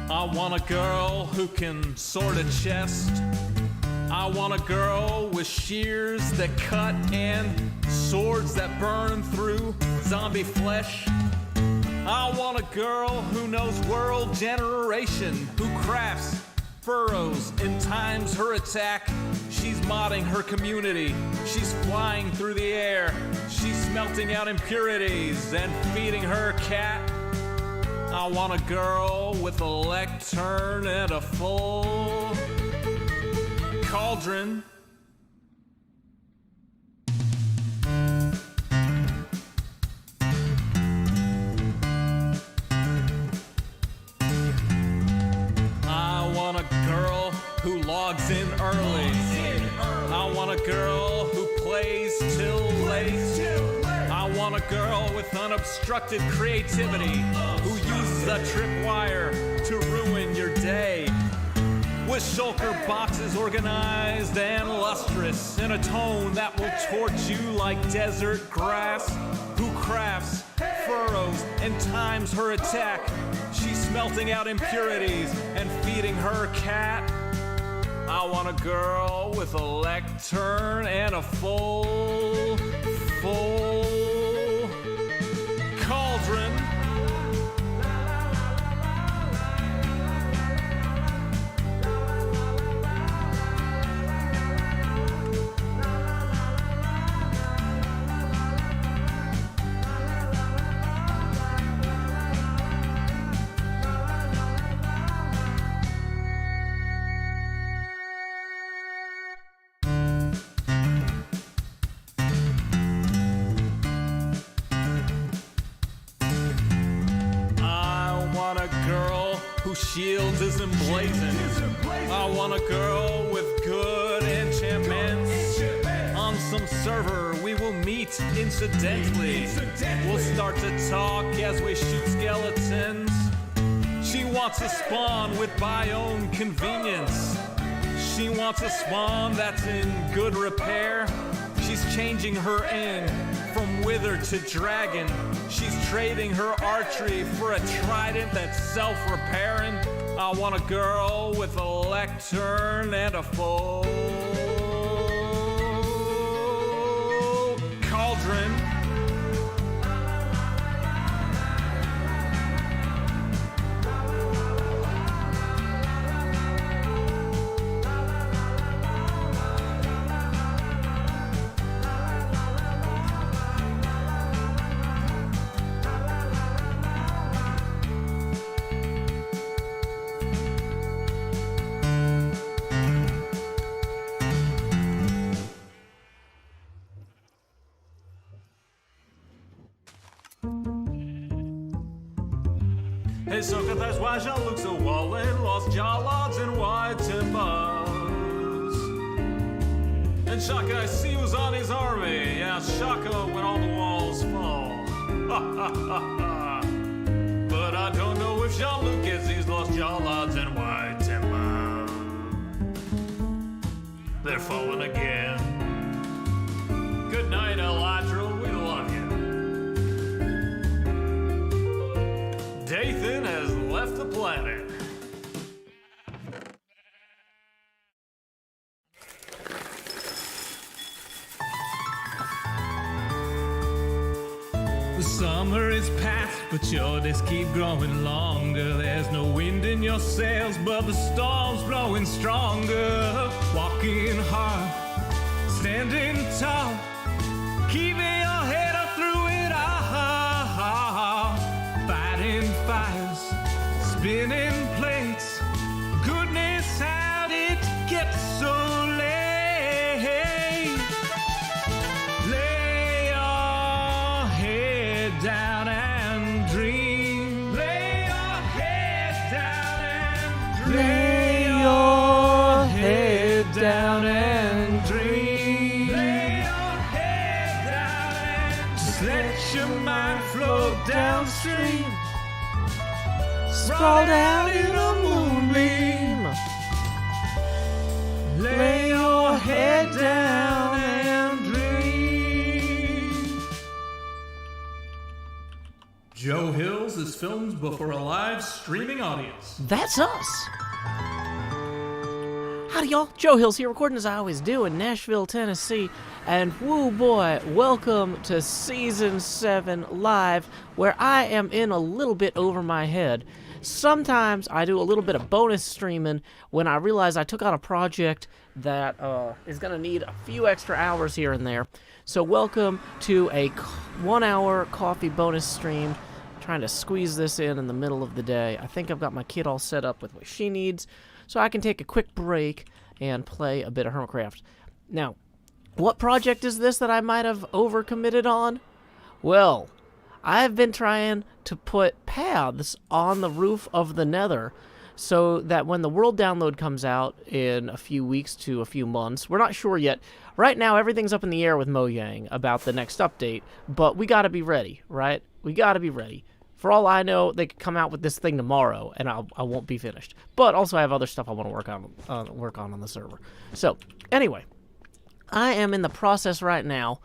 I want a girl who can sort a chest. I want a girl with shears that cut and swords that burn through zombie flesh. I want a girl who knows world generation, who crafts furrows and times her attack. She's modding her community. She's flying through the air. She's smelting out impurities and feeding her cat. I want a girl with a lectern and a full cauldron. I want a girl who logs in early. I want a girl who plays till late. I want a girl with unobstructed creativity who uses a tripwire to ruin your day. With shulker boxes organized and lustrous in a tone that will torch you like desert grass. Who crafts furrows and times her attack. She's smelting out impurities and feeding her cat. I want a girl with a lectern and a full cauldron. Whose shield is emblazoned. I want a girl with good enchantments. On some server we will meet incidentally. We'll start to talk as we shoot skeletons. She wants a spawn with biome convenience. She wants a spawn that's in good repair. She's changing her end from wither to dragon. She's trading her archery for a trident that's self-repairing. I want a girl with a lectern and a full cauldron. Hey, sucker, that's why Jean-Luc's a wallin', lost jawlards and white timbers. And Shaka, I see, was on his army. Yeah, Shaka when all the walls fall. But I don't know if Jean-Luc gets these lost jawlards and white timbers. They're falling again. Good night, Eladril, we love you. Dathan has left the planet. The summer is past, but your days keep growing longer. There's no wind in your sails, but the storm's blowing stronger. Walking hard, standing tall, keeping your head up through it all. Fighting fires, spinning plates. Goodness, how did it get so late? Lay your head down and dream. Lay your head down and dream. Lay your head down and dream. Lay your head down and just let your mind flow downstream. Sprawled out in a moonbeam. Lay your head down and dream. Joe Hills is filmed before a live streaming audience. That's us. Howdy, y'all. Joe Hills here, recording as I always do in Nashville, Tennessee. And woo boy, welcome to Season 7 Live, where I am in a little bit over my head. Sometimes I do a little bit of bonus streaming when I realize I took on a project that is going to need a few extra hours here and there. So welcome to a 1 hour coffee bonus stream. Trying to squeeze this in the middle of the day. I think I've got my kid all set up with what she needs, so I can take a quick break and play a bit of HermitCraft. Now, what project is this that I might have overcommitted on? Well, I've been trying to put paths on the roof of the Nether so that when the world download comes out in a few weeks to a few months, we're not sure yet. Right now, everything's up in the air with Mojang about the next update, but we gotta be ready, right? We gotta be ready. For all I know, they could come out with this thing tomorrow, and I won't be finished. But also, I have other stuff I want to work on the server. So, anyway, I am in the process right now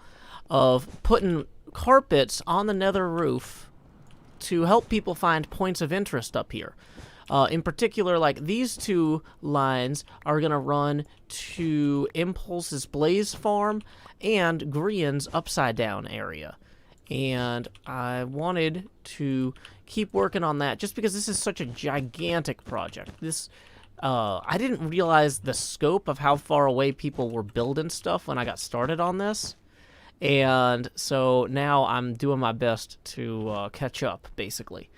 of putting carpets on the Nether roof to help people find points of interest up here. In particular, like these two lines are going to run to Impulse's Blaze Farm and Grian's Upside Down area. And I wanted to keep working on that just because this is such a gigantic project. This, I didn't realize the scope of how far away people were building stuff when I got started on this. And so now I'm doing my best to catch up, basically.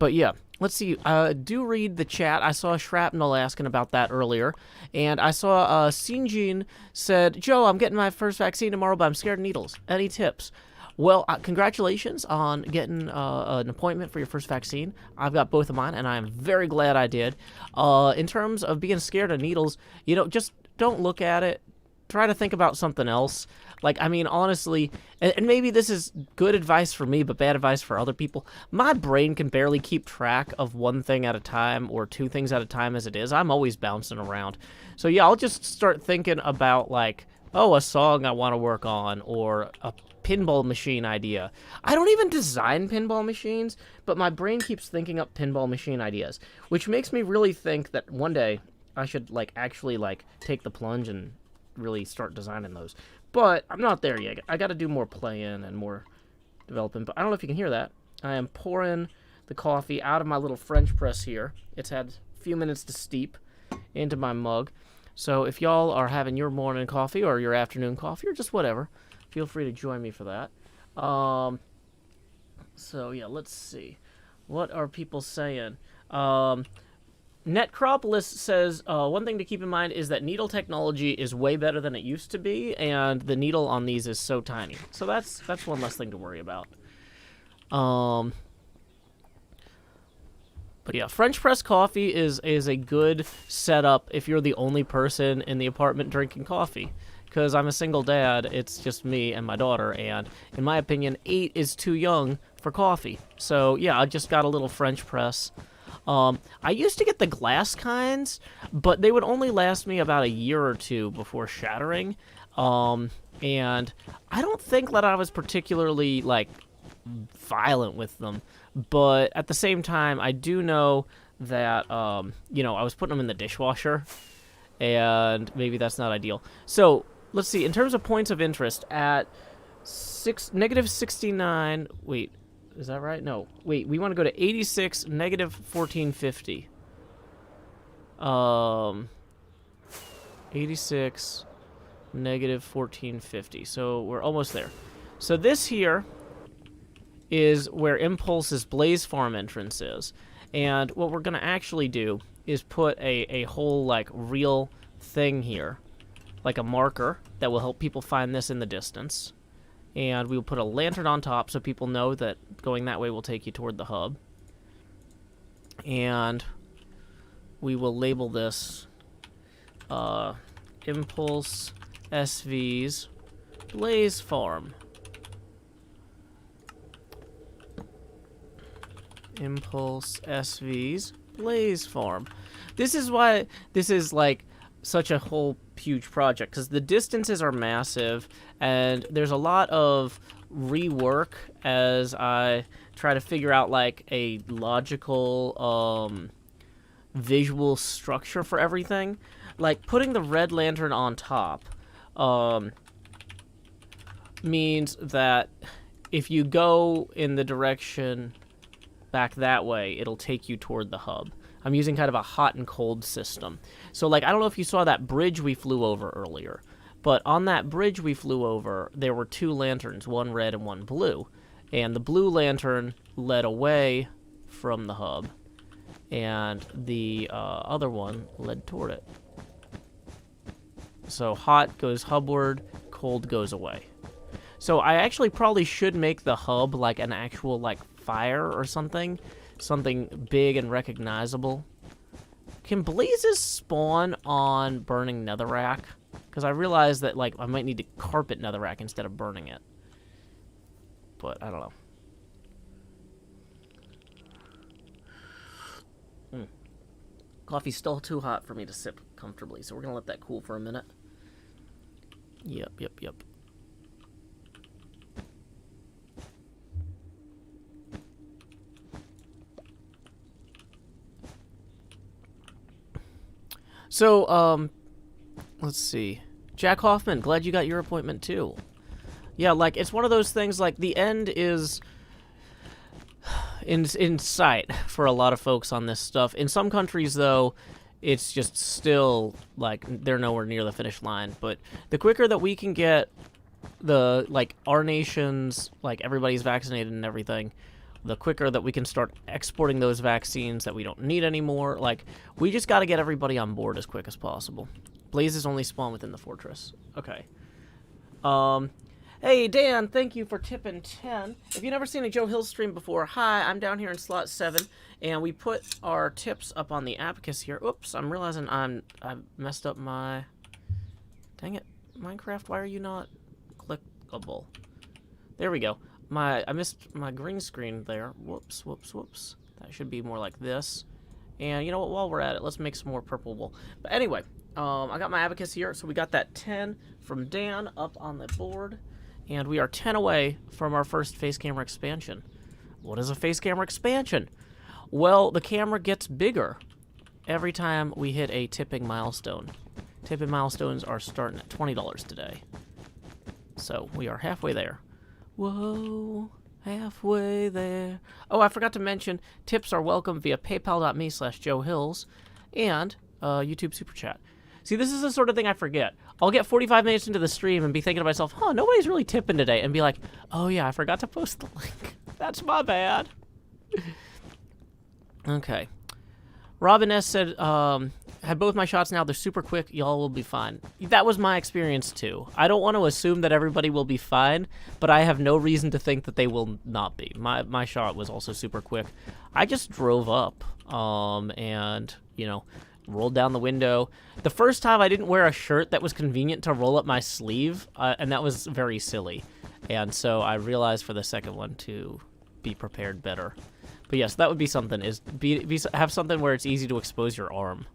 But yeah, let's see. Do read the chat. I saw Shrapnel asking about that earlier. And I saw Sinjin said, Joe, I'm getting my first vaccine tomorrow, but I'm scared of needles. Any tips? Well, congratulations on getting an appointment for your first vaccine. I've got both of mine, and I'm very glad I did. In terms of being scared of needles, you know, just don't look at it. Try to think about something else. Like, I mean, honestly, and maybe this is good advice for me, but bad advice for other people. My brain can barely keep track of one thing at a time or two things at a time as it is. I'm always bouncing around. So, yeah, I'll just start thinking about, like, oh, a song I want to work on or a pinball machine idea. I don't even design pinball machines, but my brain keeps thinking up pinball machine ideas, which makes me really think that one day I should, like, actually, like, take the plunge and really start designing those. But I'm not there yet. I got to do more playing and more developing. But I don't know if you can hear that. I am pouring the coffee out of my little French press here. It's had a few minutes to steep into my mug. So if y'all are having your morning coffee or your afternoon coffee or just whatever, feel free to join me for that. So yeah, let's see. What are people saying? Netcropolis says, one thing to keep in mind is that needle technology is way better than it used to be, and the needle on these is so tiny. So that's one less thing to worry about. But yeah, French press coffee is a good setup if you're the only person in the apartment drinking coffee. Because I'm a single dad, it's just me and my daughter, and in my opinion, 8 is too young for coffee. So yeah, I just got a little French press. I used to get the glass kinds, but they would only last me about a year or two before shattering. And I don't think that I was particularly, like, violent with them. But at the same time, I do know that, you know, I was putting them in the dishwasher, and maybe that's not ideal. So, let's see. In terms of points of interest, at negative 69... Wait, is that right? No. Wait, we want to go to 86, negative 1450. 86, negative 1450. So, we're almost there. So, this here is where Impulse's Blaze Farm entrance is. And what we're going to actually do is put a whole, like, real thing here, like a marker that will help people find this in the distance. And we will put a lantern on top so people know that going that way will take you toward the hub. And we will label this Impulse SV's Blaze Farm. Impulse SV's Blaze Farm. This is why this is like such a whole huge project, because the distances are massive and there's a lot of rework as I try to figure out like a logical visual structure for everything. Like putting the red lantern on top means that if you go in the direction back that way, it'll take you toward the hub. I'm using kind of a hot and cold system. So, like, I don't know if you saw that bridge we flew over earlier, but on that bridge we flew over, there were 2 lanterns, one red and one blue. And the blue lantern led away from the hub, and the other one led toward it. So hot goes hubward, cold goes away. So I actually probably should make the hub like an actual like fire or something big and recognizable. Can blazes spawn on burning netherrack? Because I realized that like I might need to carpet netherrack instead of burning it. But I don't know. Coffee's still too hot for me to sip comfortably, so we're gonna let that cool for a minute. Yep. So, let's see. Jack Hoffman, glad you got your appointment too. Yeah, like, it's one of those things, like, the end is in sight for a lot of folks on this stuff. In some countries, though, it's just still, like, they're nowhere near the finish line. But the quicker that we can get the, like, our nations, like, everybody's vaccinated and everything, the quicker that we can start exporting those vaccines that we don't need anymore. Like, we just got to get everybody on board as quick as possible. Blazes only spawn within the fortress. Okay. Hey, Dan, thank you for tipping 10. If you've never seen a Joe Hill stream before, hi, I'm down here in slot 7, and we put our tips up on the abacus here. Oops, I'm realizing I've messed up my... Dang it, Minecraft, why are you not clickable? There we go. I missed my green screen there. Whoops. That should be more like this. And you know what, while we're at it, let's make some more purple wool. But anyway, I got my abacus here, so we got that 10 from Dan up on the board. And we are 10 away from our first face camera expansion. What is a face camera expansion? Well, the camera gets bigger every time we hit a tipping milestone. Tipping milestones are starting at $20 today. So we are halfway there. Whoa, halfway there. Oh, I forgot to mention, tips are welcome via paypal.me/JoeHills and YouTube Super Chat. See, this is the sort of thing I forget. I'll get 45 minutes into the stream and be thinking to myself, huh, nobody's really tipping today, and be like, oh yeah, I forgot to post the link. That's my bad. Okay. Robin S. said, had both my shots now, they're super quick, y'all will be fine. That was my experience too. I don't want to assume that everybody will be fine, but I have no reason to think that they will not be. My shot was also super quick. I just drove up, and, you know, rolled down the window. The first time I didn't wear a shirt that was convenient to roll up my sleeve, and that was very silly. And so I realized for the second one to be prepared better. But yes, that would be something, is have something where it's easy to expose your arm.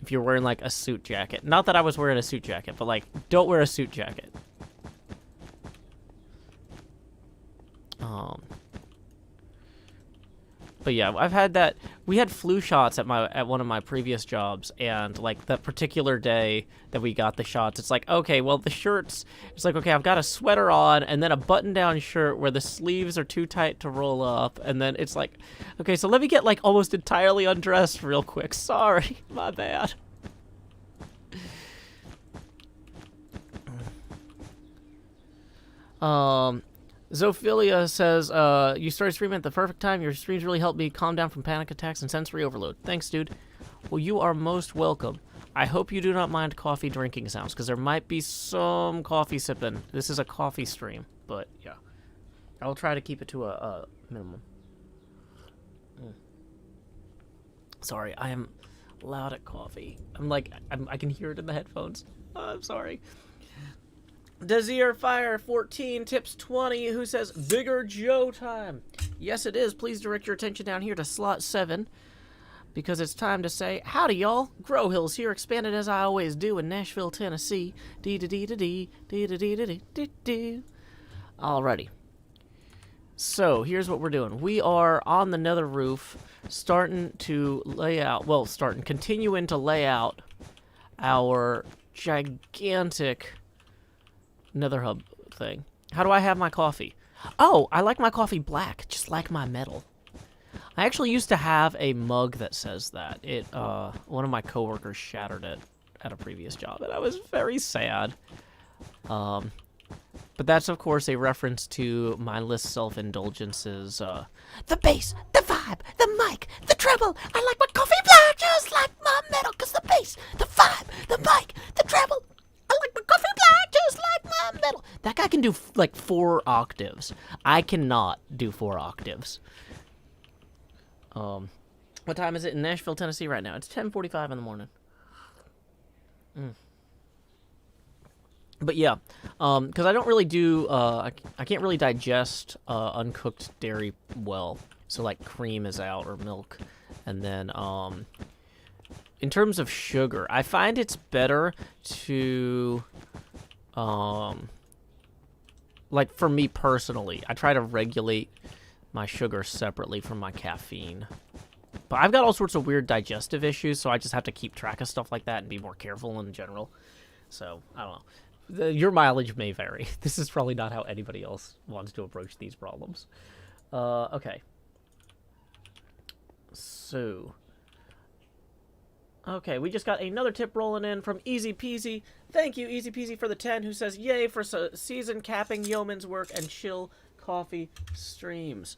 If you're wearing, like, a suit jacket. Not that I was wearing a suit jacket, but, like, don't wear a suit jacket. But yeah, I've had that. We had flu shots at one of my previous jobs, and like that particular day that we got the shots, it's like, okay, well the shirts, it's like, okay, I've got a sweater on and then a button-down shirt where the sleeves are too tight to roll up, and then it's like, okay, so let me get like almost entirely undressed real quick. Sorry, my bad. Zophilia says, you started streaming at the perfect time. Your streams really helped me calm down from panic attacks and sensory overload. Thanks, dude. Well, you are most welcome. I hope you do not mind coffee drinking sounds, because there might be some coffee sipping. This is a coffee stream, but yeah. I'll try to keep it to a minimum. Sorry, I am loud at coffee. I can hear it in the headphones. I'm sorry. Desir Fire 14 tips 20, who says, Bigger Joe time. Yes, it is. Please direct your attention down here to slot 7, because it's time to say, howdy, y'all. Grow Hills here, expanded as I always do in Nashville, Tennessee. Dee-da-dee-da-dee, dee-da-dee-da-dee-dee-dee. Alrighty. So, here's what we're doing. We are on the nether roof, starting to lay out, well, continuing to lay out our gigantic nether hub thing. How do I have my coffee? Oh, I like my coffee black, just like my metal. I actually used to have a mug that says that. One of my coworkers shattered it at a previous job, and I was very sad. But that's, of course, a reference to mindless self-indulgences. The bass, the vibe, the mic, the treble. I like my coffee black, just like my metal, because the bass, the vibe, the mic, the treble. I like my coffee black, just like my metal. That guy can do, like, 4 octaves. I cannot do 4 octaves. What time is it in Nashville, Tennessee right now? It's 10:45 in the morning. But yeah, because I don't really do, I can't really digest uncooked dairy well. So, like, cream is out, or milk. And then, in terms of sugar, I find it's better to, like, for me personally, I try to regulate my sugar separately from my caffeine. But I've got all sorts of weird digestive issues, so I just have to keep track of stuff like that and be more careful in general. So, I don't know. Your mileage may vary. This is probably not how anybody else wants to approach these problems. Okay. So. Okay, we just got another tip rolling in from Easy Peasy. Thank you, Easy Peasy, for the 10, who says, yay for season capping yeoman's work and chill coffee streams.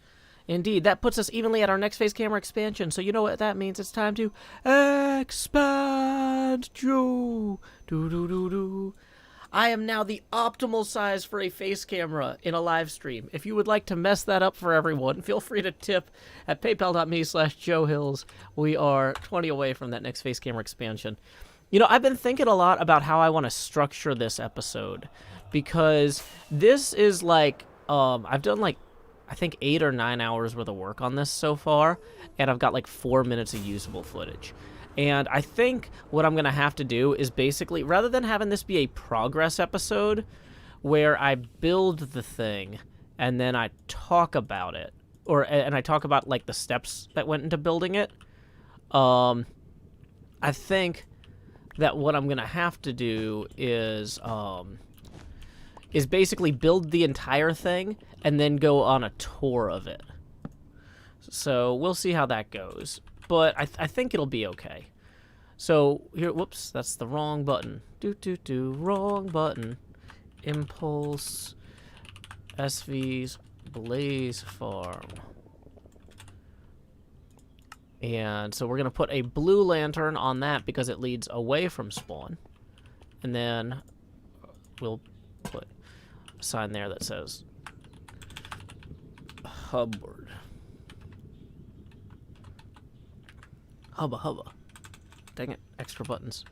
Indeed, that puts us evenly at our next phase camera expansion, so you know what that means. It's time to expand, Joe. Do-do-do-do. I am now the optimal size for a face camera in a live stream. If you would like to mess that up for everyone, feel free to tip at paypal.me/JoeHills. We are 20 away from that next face camera expansion. You know, I've been thinking a lot about how I want to structure this episode, because this is like, I've done like, I think 8 or 9 hours worth of work on this so far, and I've got like 4 minutes of usable footage. And I think what I'm going to have to do is basically, rather than having this be a progress episode where I build the thing and then I talk about it, and I talk about like the steps that went into building it, I think that what I'm going to have to do is basically build the entire thing and then go on a tour of it. So we'll see how that goes. But I think it'll be okay. So here, whoops, that's the wrong button. Wrong button. Impulse, SV's Blaze Farm. And so we're gonna put a blue lantern on that because it leads away from spawn. And then we'll put a sign there that says Hubbard. Hubba hubba. Dang it, extra buttons.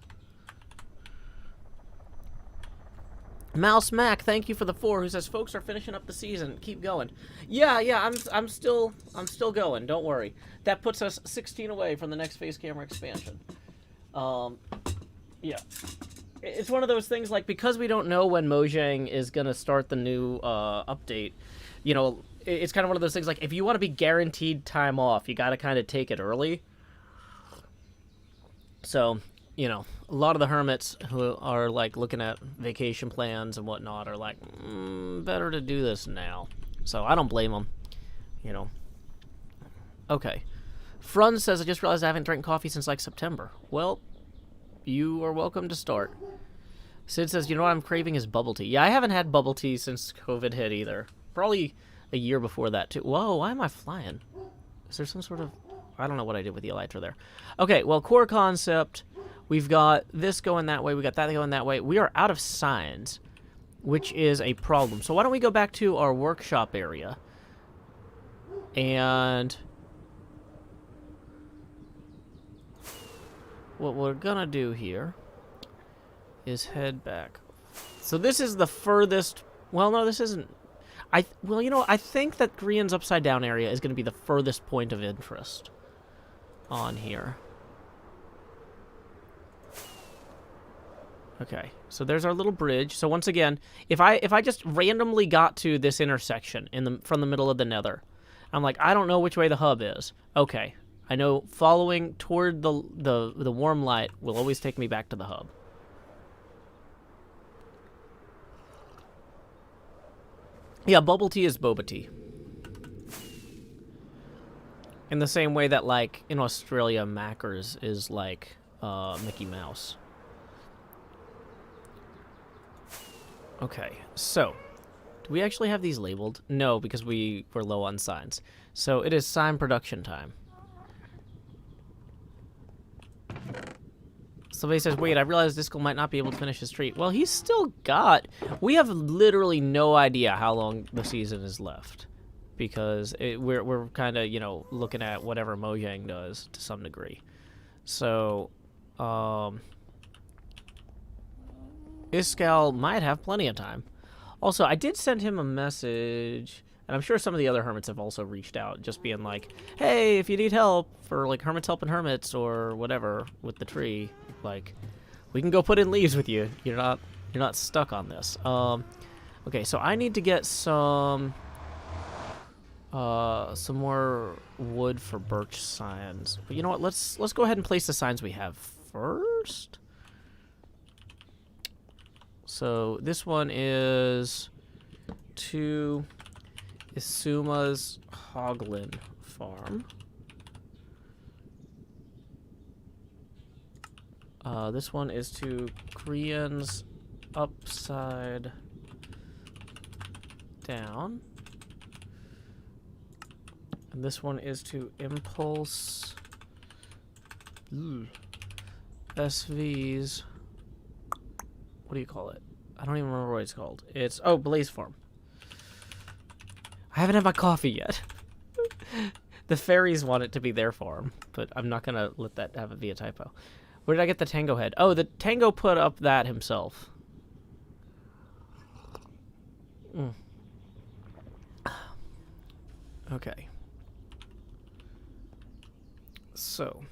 Mouse Mac, thank you for the 4, who says folks are finishing up the season. Keep going. Yeah, I'm still going. Don't worry. That puts us 16 away from the next face camera expansion. Yeah. It's one of those things, like, because we don't know when Mojang is gonna start the new update, you know, it's kind of one of those things, like, if you want to be guaranteed time off, you gotta kind of take it early. So, you know, a lot of the hermits who are, like, looking at vacation plans and whatnot are like, better to do this now. So I don't blame them, you know. Okay. Frun says, I just realized I haven't drank coffee since, like, September. Well, you are welcome to start. Sid says, you know what I'm craving is bubble tea. Yeah, I haven't had bubble tea since COVID hit either. Probably a year before that, too. Whoa, why am I flying? Is there some sort of... I don't know what I did with the elytra there. Okay, well, core concept. We've got this going that way. We got that going that way. We are out of signs, which is a problem. So why don't we go back to our workshop area. And what we're going to do here is head back. So this is the furthest... Well, no, this isn't... Well, you know, I think that Grian's upside down area is going to be the furthest point of interest on here. Okay, so there's our little bridge. So once again, if I just randomly got to this intersection from the middle of the nether, I'm like, I don't know which way the hub is. Okay, I know following toward the warm light will always take me back to the hub. Yeah, bubble tea is boba tea. In the same way that, like, in Australia, Macca's is like Mickey Mouse. Okay, so, do we actually have these labeled? No, because we were low on signs. So it is sign production time. Somebody says, wait, I realized Discal might not be able to finish his tree. Well, he's still got... We have literally no idea how long the season is left. Because we're kind of, you know, looking at whatever Mojang does to some degree. So, Iskal might have plenty of time. Also, I did send him a message, and I'm sure some of the other hermits have also reached out, just being like, hey, if you need help for, like, hermits helping hermits or whatever with the tree, like, we can go put in leaves with you. You're not stuck on this. Okay, so I need to get some more wood for birch signs. But you know what? Let's go ahead and place the signs we have first. So this one is to Isuma's Hoglin farm. This one is to Krian's upside down. And this one is to Impulse SV's, what do you call it? I don't even remember what it's called. It's, oh, Blaze Farm. I haven't had my coffee yet. The fairies want it to be their farm, but I'm not going to let that have it be a typo. Where did I get the Tango head? Oh, the Tango put up that himself. Okay. So,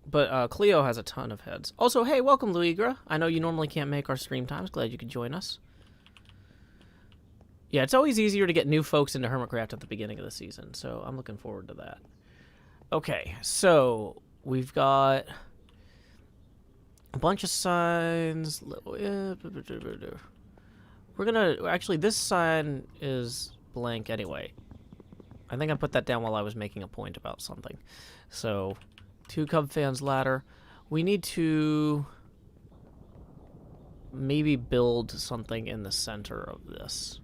but Cleo has a ton of heads. Also, hey, welcome, Luigra. I know you normally can't make our stream times. Glad you could join us. Yeah, it's always easier to get new folks into HermitCraft at the beginning of the season, so I'm looking forward to that. Okay, so we've got a bunch of signs. We're gonna, actually, this sign is blank anyway. I think I put that down while I was making a point about something. So, 2 Cub fans ladder. We need to maybe build something in the center of this.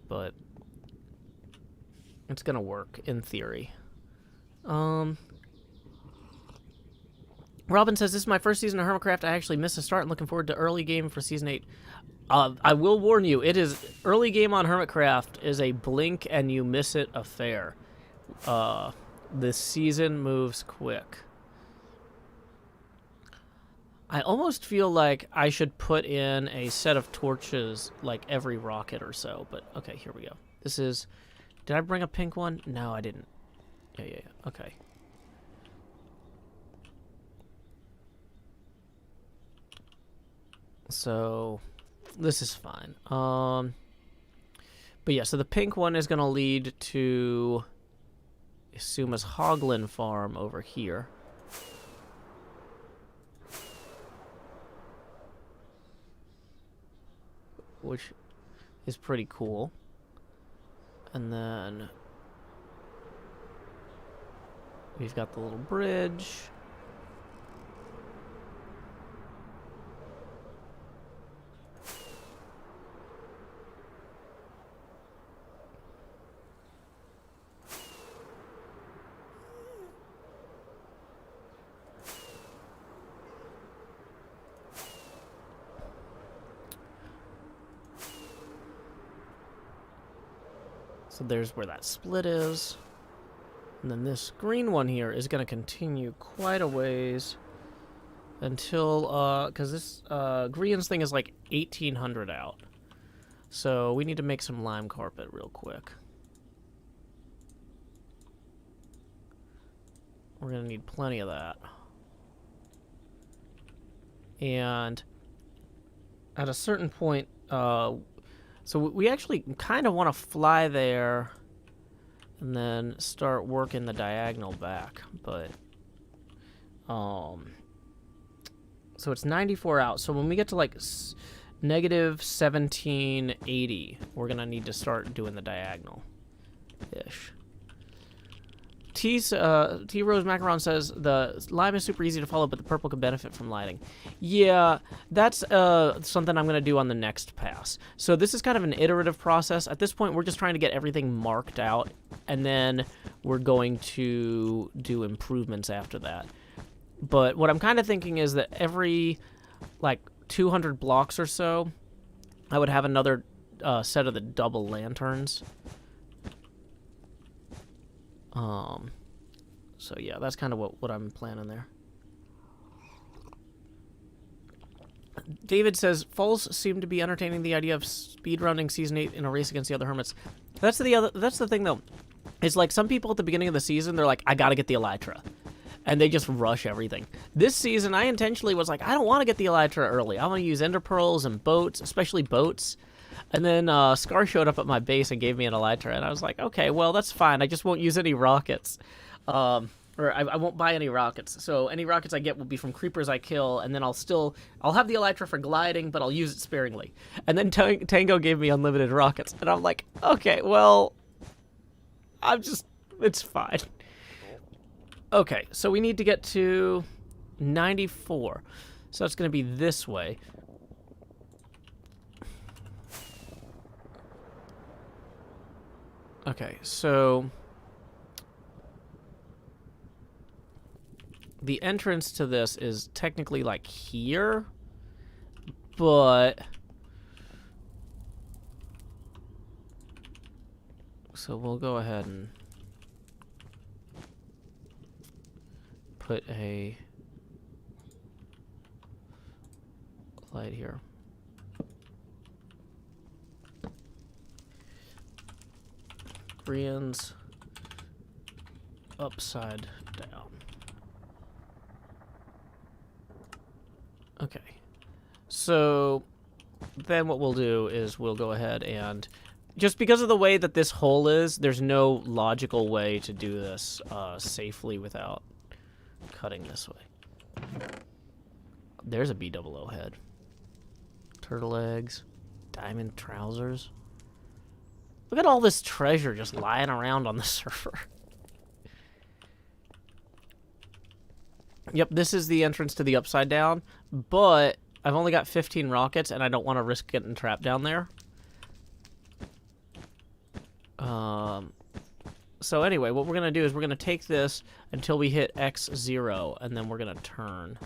But it's gonna work, in theory. Robin says, this is my first season of HermitCraft. I actually missed the start and looking forward to early game for Season 8. I will warn you, it is early game on HermitCraft is a blink and you miss it affair. The season moves quick. I almost feel like I should put in a set of torches like every rocket or so, but okay, here we go. This is, did I bring a pink one? No, I didn't. Yeah, okay. So, this is fine. But yeah, so the pink one is going to lead to Isuma's Hoglin farm over here. Which is pretty cool. And then we've got the little bridge. So there's where that split is. And then this green one here is going to continue quite a ways until, because this Grian's thing is like 1800 out. So we need to make some lime carpet real quick. We're going to need plenty of that. And at a certain point, so we actually kind of want to fly there and then start working the diagonal back, but so it's 94 out. So when we get to like negative 1780, we're gonna need to start doing the diagonal ish. T Rose Macaron says the lime is super easy to follow, but the purple could benefit from lighting. Yeah, that's something I'm gonna do on the next pass. So this is kind of an iterative process. At this point, we're just trying to get everything marked out, and then we're going to do improvements after that. But what I'm kind of thinking is that every like 200 blocks or so, I would have another set of the double lanterns. So yeah, that's kind of what I'm planning there. David says, Falls seem to be entertaining the idea of speedrunning Season 8 in a race against the other hermits. That's the thing, though. It's like some people at the beginning of the season, they're like, I gotta get the Elytra. And they just rush everything. This season, I intentionally was like, I don't want to get the Elytra early. I want to use Ender Pearls and boats, especially boats. And then Scar showed up at my base and gave me an Elytra, and I was like, okay, well, that's fine. I just won't use any rockets. Or I won't buy any rockets. So any rockets I get will be from creepers I kill, and then I'll have the Elytra for gliding, but I'll use it sparingly. And then Tango gave me unlimited rockets, and I'm like, okay, well, it's fine. Okay, so we need to get to 94. So it's going to be this way. Okay, so the entrance to this is technically like here, but so we'll go ahead and put a light here. Brienne's upside down. Okay. So then what we'll do is we'll go ahead and just because of the way that this hole is, there's no logical way to do this safely without cutting this way. There's a B00 head. Turtle eggs. Diamond trousers. Look at all this treasure just lying around on the server. Yep, this is the entrance to the upside down, but I've only got 15 rockets, and I don't want to risk getting trapped down there. So anyway, what we're going to do is we're going to take this until we hit X0, and then we're going to turn.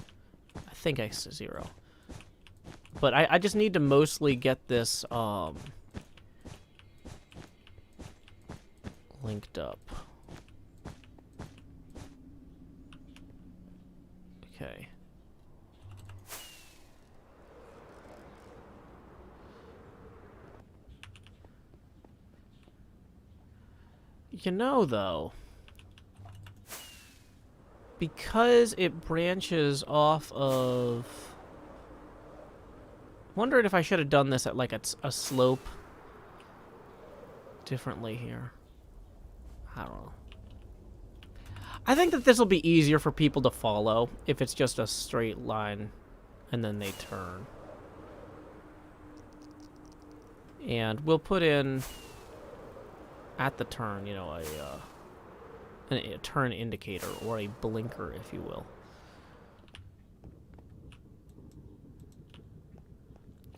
I think X0. But I just need to mostly get this linked up. Okay. You know, though, because it branches off of... Wondering if I should have done this at, like, a slope differently here. I don't know. I think that this will be easier for people to follow if it's just a straight line and then they turn. And we'll put in at the turn, you know, a turn indicator or a blinker, if you will.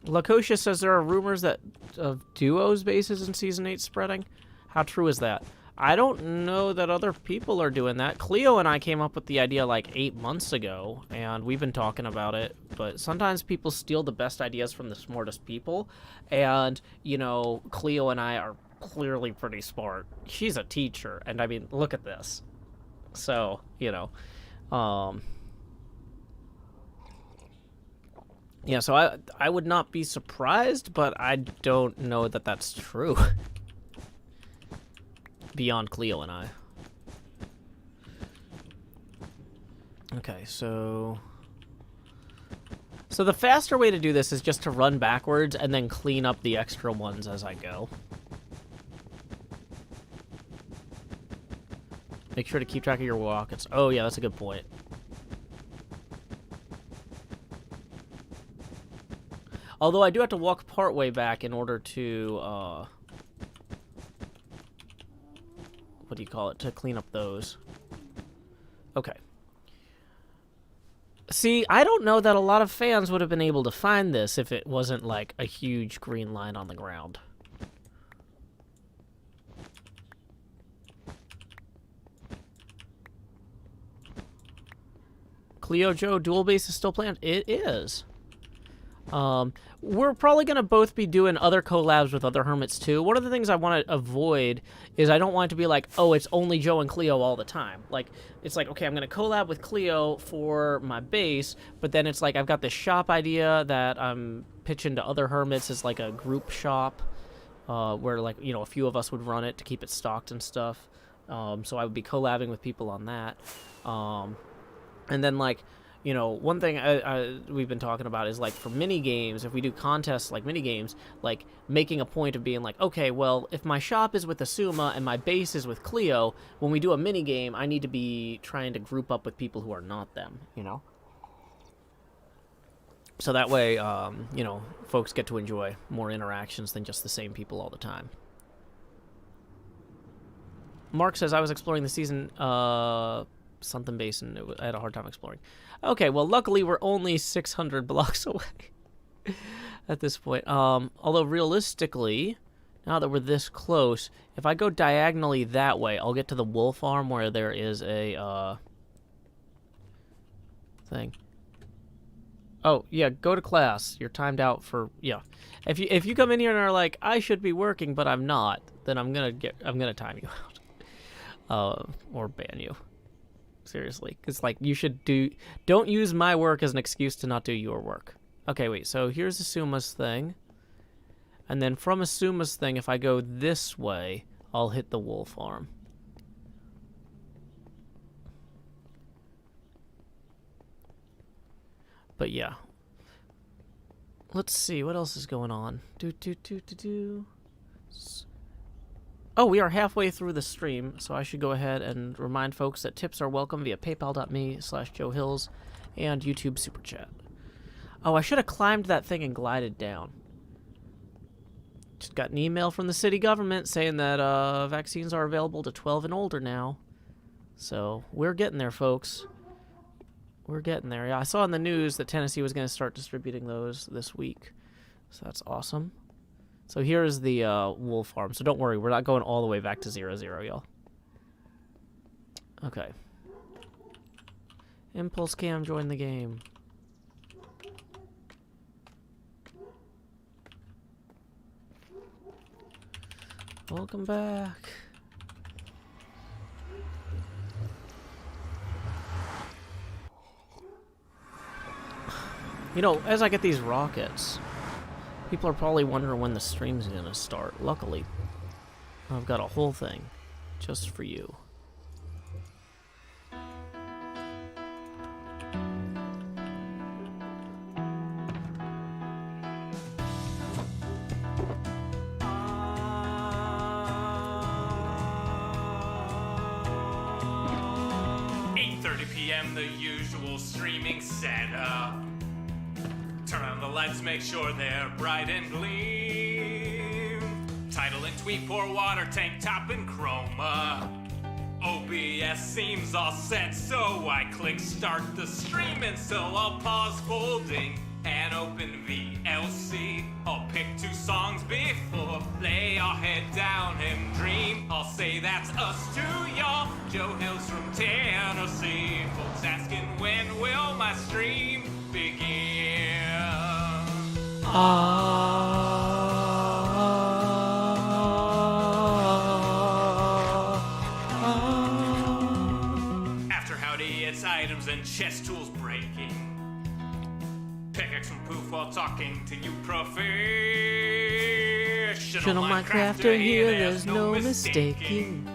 Lacosia says there are rumors that of duos bases in Season 8 spreading. How true is that? I don't know that other people are doing that. Cleo and I came up with the idea like 8 months ago, and we've been talking about it, but sometimes people steal the best ideas from the smartest people, and, you know, Cleo and I are clearly pretty smart. She's a teacher, and I mean, look at this. So, you know, yeah, so I would not be surprised, but I don't know that that's true. Beyond Cleo and I. Okay, so So the faster way to do this is just to run backwards and then clean up the extra ones as I go. Make sure to keep track of your rockets. Oh, yeah, that's a good point. Although I do have to walk part way back in order to, what do you call it? To clean up those. Okay. See, I don't know that a lot of fans would have been able to find this if it wasn't, like, a huge green line on the ground. Cleo Joe dual base is still planned. It is. We're probably going to both be doing other collabs with other hermits too. One of the things I want to avoid is I don't want it to be like, oh, it's only Joe and Cleo all the time. Like, it's like, okay, I'm going to collab with Cleo for my base, but then it's like I've got this shop idea that I'm pitching to other hermits as like a group shop, where like, you know, a few of us would run it to keep it stocked and stuff. So I would be collabing with people on that. And then, like, you know, one thing we've been talking about is, like, for mini games, if we do contests like mini games, like, making a point of being like, okay, well, if my shop is with Asuma and my base is with Cleo, when we do a mini game, I need to be trying to group up with people who are not them, you know? So that way, you know, folks get to enjoy more interactions than just the same people all the time. Mark says, I was exploring the season, something basin. I had a hard time exploring. Okay, well, luckily we're only 600 blocks away at this point. Although realistically, now that we're this close, if I go diagonally that way, I'll get to the wool farm where there is a thing. Oh yeah, go to class. You're timed out for If you come in here and are like, I should be working, but I'm not, then I'm gonna time you out, or ban you. Seriously, because like don't use my work as an excuse to not do your work. Okay, wait, so here's Asuma's thing, and then from Asuma's thing, if I go this way, I'll hit the wool farm. But yeah, let's see what else is going on. Oh, we are halfway through the stream, so I should go ahead and remind folks that tips are welcome via paypal.me/JoeHills and YouTube Super Chat. Oh, I should have climbed that thing and glided down. Just got an email from the city government saying that vaccines are available to 12 and older now. So, we're getting there, folks. We're getting there. Yeah, I saw in the news that Tennessee was going to start distributing those this week. So that's awesome. So here's the wool farm. So don't worry, we're not going all the way back to 0-0, y'all. Okay. Impulse Cam joined the game. Welcome back. You know, as I get these rockets, people are probably wondering when the stream's gonna start. Luckily, I've got a whole thing just for you. PM, the usual streaming setup. Turn on the lights, make sure they're bright and gleam. Title and tweet, pour water, tank top and chroma. OBS seems all set, so I click start the stream, and so I'll pause folding and open VLC. I'll pick 2 songs before lay our head down and dream. I'll say that's us to y'all, Joe Hills from Tennessee. Folks asking when will my stream begin? After howdy, it's items and chest tools breaking. Pickaxe from poof while talking to you professional Minecrafter here, there's no mistaking.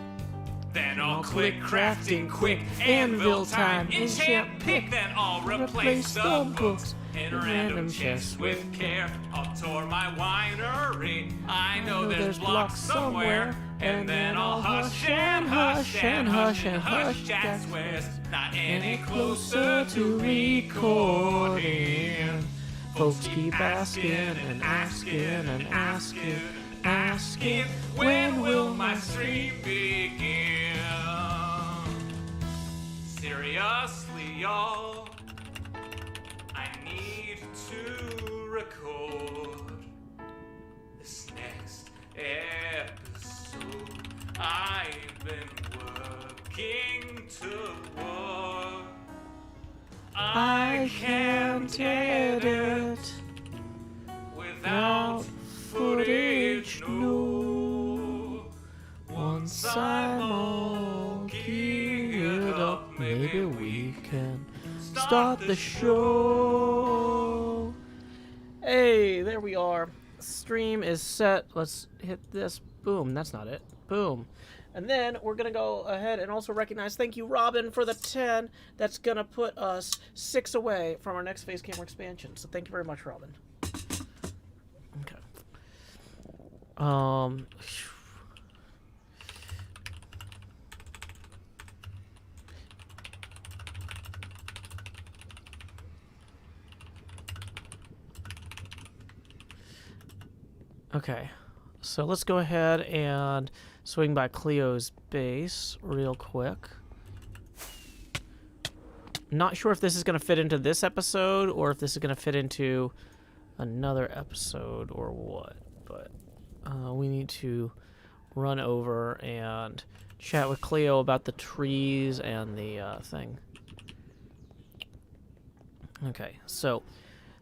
Then I'll click crafting quick, anvil time, enchant pick. Then I'll replace the books in random chests with care. I'll tour my winery, I know there's blocks somewhere. And then I'll hush and hush and hush and hush. Jack swears not any closer to recording. Folks keep asking and asking and asking, when will my stream begin? Seriously, y'all, I need to record this next episode. I've been working toward. I can't edit without footage, no. Once I'm all geared up, maybe we can start the show. Hey, there we are. Stream is set. Let's hit this. Boom. That's not it. Boom. And then we're going to go ahead and also recognize, thank you, Robin, for the 10. That's going to put us 6 away from our next face camera expansion. So thank you very much, Robin. Okay. Okay. So let's go ahead and swing by Cleo's base real quick. Not sure if this is going to fit into this episode or if this is going to fit into another episode or what, but we need to run over and chat with Cleo about the trees and the thing. Okay, so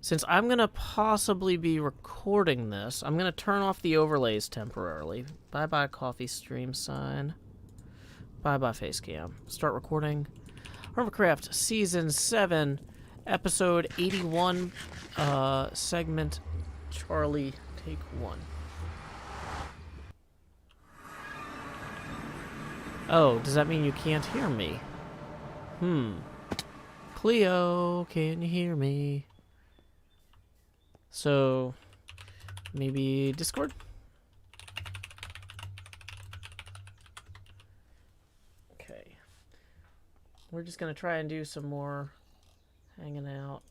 since I'm going to possibly be recording this, I'm going to turn off the overlays temporarily. Bye-bye coffee stream sign. Bye-bye facecam. Start recording. HermitCraft Season 7, Episode 81, Segment Charlie, Take 1. Oh, does that mean you can't hear me? Cleo, can you hear me? So, maybe Discord? Okay. We're just going to try and do some more hanging out.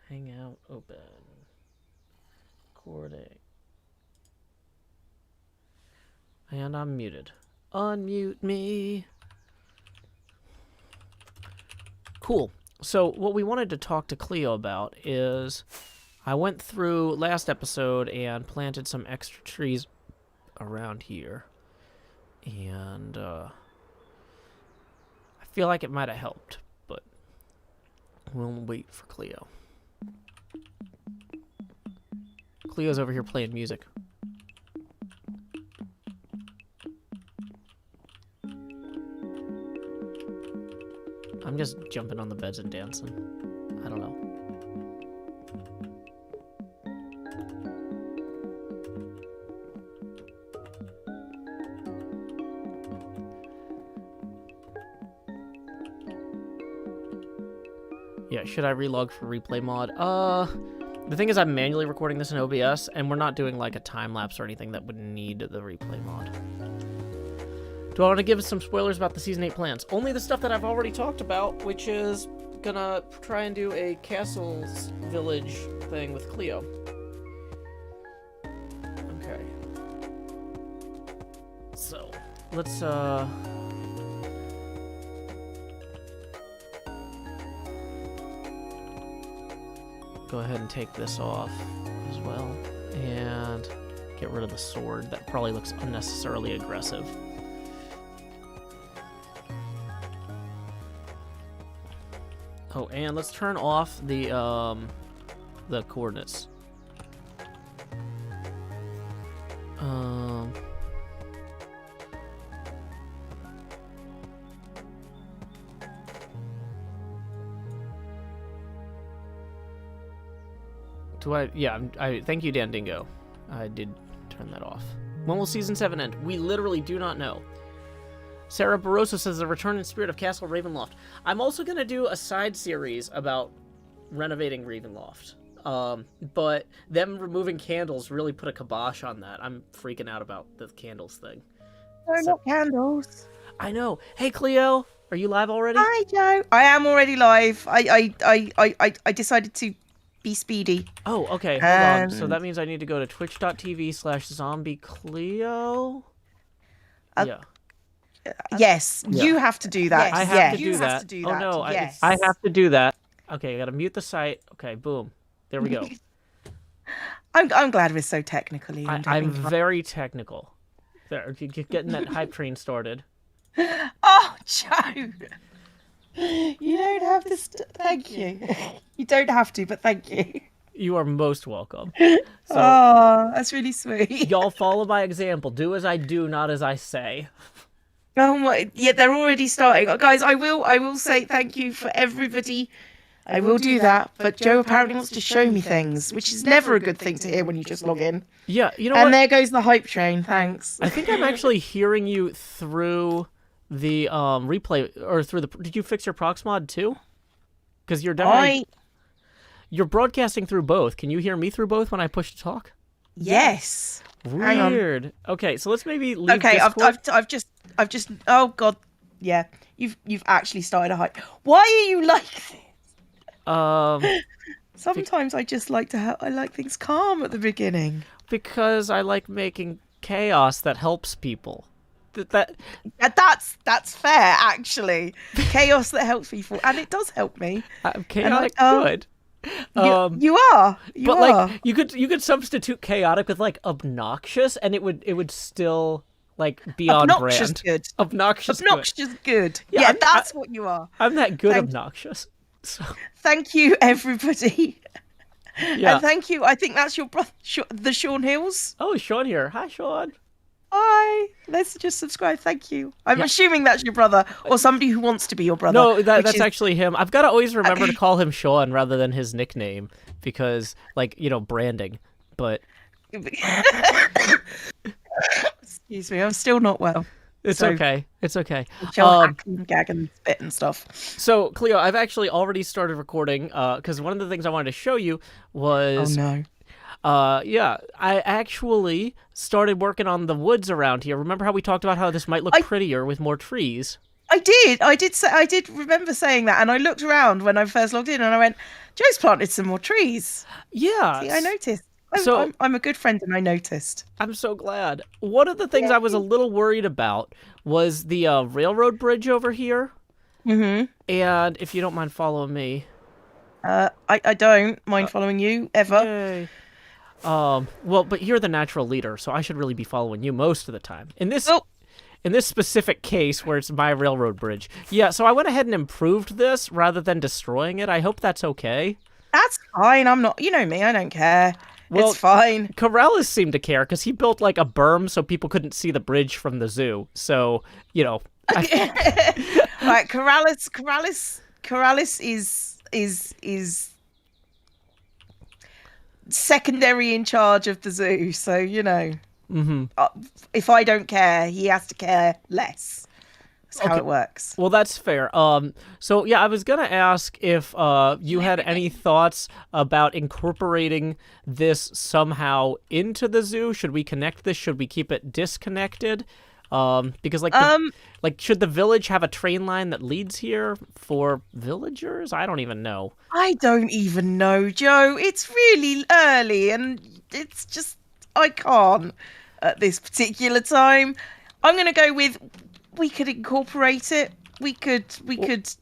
Hangout open. Recording. And I'm muted. Unmute me. Cool. So what we wanted to talk to Cleo about is I went through last episode and planted some extra trees around here. And I feel like it might have helped, but we'll wait for Cleo. Cleo's over here playing music. I'm just jumping on the beds and dancing. I don't know. Yeah, should I relog for replay mod? The thing is I'm manually recording this in OBS, and we're not doing like a time-lapse or anything that would need the replay mod. Do I want to give some spoilers about the Season 8 plans? Only the stuff that I've already talked about, which is gonna try and do a castles village thing with Cleo. Okay. So, let's, go ahead and take this off as well. And get rid of the sword. That probably looks unnecessarily aggressive. Oh, and let's turn off the coordinates. Do I? Yeah, I thank you, Dan Dingo. I did turn that off. When will Season 7 end? We literally do not know. Sarah Barroso says, the return in spirit of Castle Ravenloft. I'm also going to do a side series about renovating Ravenloft. But them removing candles really put a kibosh on that. I'm freaking out about the candles thing. They're not candles. I know. Hey, Cleo, are you live already? Hi, Joe. I am already live. I decided to be speedy. Oh, okay. Hold on. So that means I need to go to twitch.tv/zombiecleo. Yeah. Yes, you have to do that. Yes, I have to do that. Oh, no. Yes. I have to do that. Okay, I got to mute the site. Okay, boom. There we go. I'm glad we're so technical. I'm very technical. There, you're getting that hype train started. Oh, Joe. You don't have to. Thank you. You don't have to, but thank you. You are most welcome. So, oh, that's really sweet. Y'all follow my example. Do as I do, not as I say. Oh my! Yeah, they're already starting, guys. I will say thank you for everybody. I will do that. But Joe apparently wants to show me things, which is never a good thing to hear when you just log in. Yeah, you know and what? there goes the hype train. Thanks. I think I'm actually hearing you through the replay or through the. Did you fix your prox mod too? Because you're definitely you're broadcasting through both. Can you hear me through both when I push to talk? Yes. Weird. Okay, so let's maybe leave. Okay, Discord. I've just. Oh God. Yeah. You've actually started a hype. Why are you like this? Sometimes I just like to I like things calm at the beginning. Because I like making chaos that helps people. That's fair, actually. Chaos that helps people, and it does help me. Chaotic good. You are. Like you could substitute chaotic with like obnoxious, and it would still like be on obnoxious brand. Good. Obnoxious good. Yeah, Yeah, that's what you are. I'm that good obnoxious. So. Thank you, everybody. Yeah. And thank you. I think that's your brother, the Sean Hills. Oh, Sean here. Hi, Sean. Hi. Let's just subscribe. Thank you. I'm assuming that's your brother or somebody who wants to be your brother. No, that's actually him. I've got to always remember to call him Sean rather than his nickname because, like, branding. But excuse me, I'm still not well. It's okay. It's okay. Gag and spit and stuff. So, Cleo, I've actually already started recording because one of the things I wanted to show you was... Oh, no. Yeah, I actually started working on the woods around here. Remember how we talked about how this might look prettier with more trees? I did remember saying that, and I looked around when I first logged in, and I went, Joe's planted some more trees. Yeah. See, I noticed. I'm a good friend, and I noticed. I'm so glad. One of the things I was a little worried about was the railroad bridge over here. Mm-hmm. And if you don't mind following me. I don't mind following you, ever. Yay. Well, but you're the natural leader, so I should really be following you most of the time. In this specific case where it's my railroad bridge. Yeah, so I went ahead and improved this rather than destroying it. I hope that's okay. That's fine. I'm not, you know me, I don't care. Well, it's fine. Corellis seemed to care because he built like a berm so people couldn't see the bridge from the zoo. So, Right, Corellis is secondary in charge of the zoo, so if I don't care, he has to care less. That's how it works. Well, that's fair. So yeah, I was gonna ask if you had any thoughts about incorporating this somehow into the zoo. Should we connect this? Should we keep it disconnected? Because should the village have a train line that leads here for villagers? I don't even know. I don't even know, Joe. It's really early, and it's just I can't at this particular time. I'm gonna go with we could incorporate it. We could,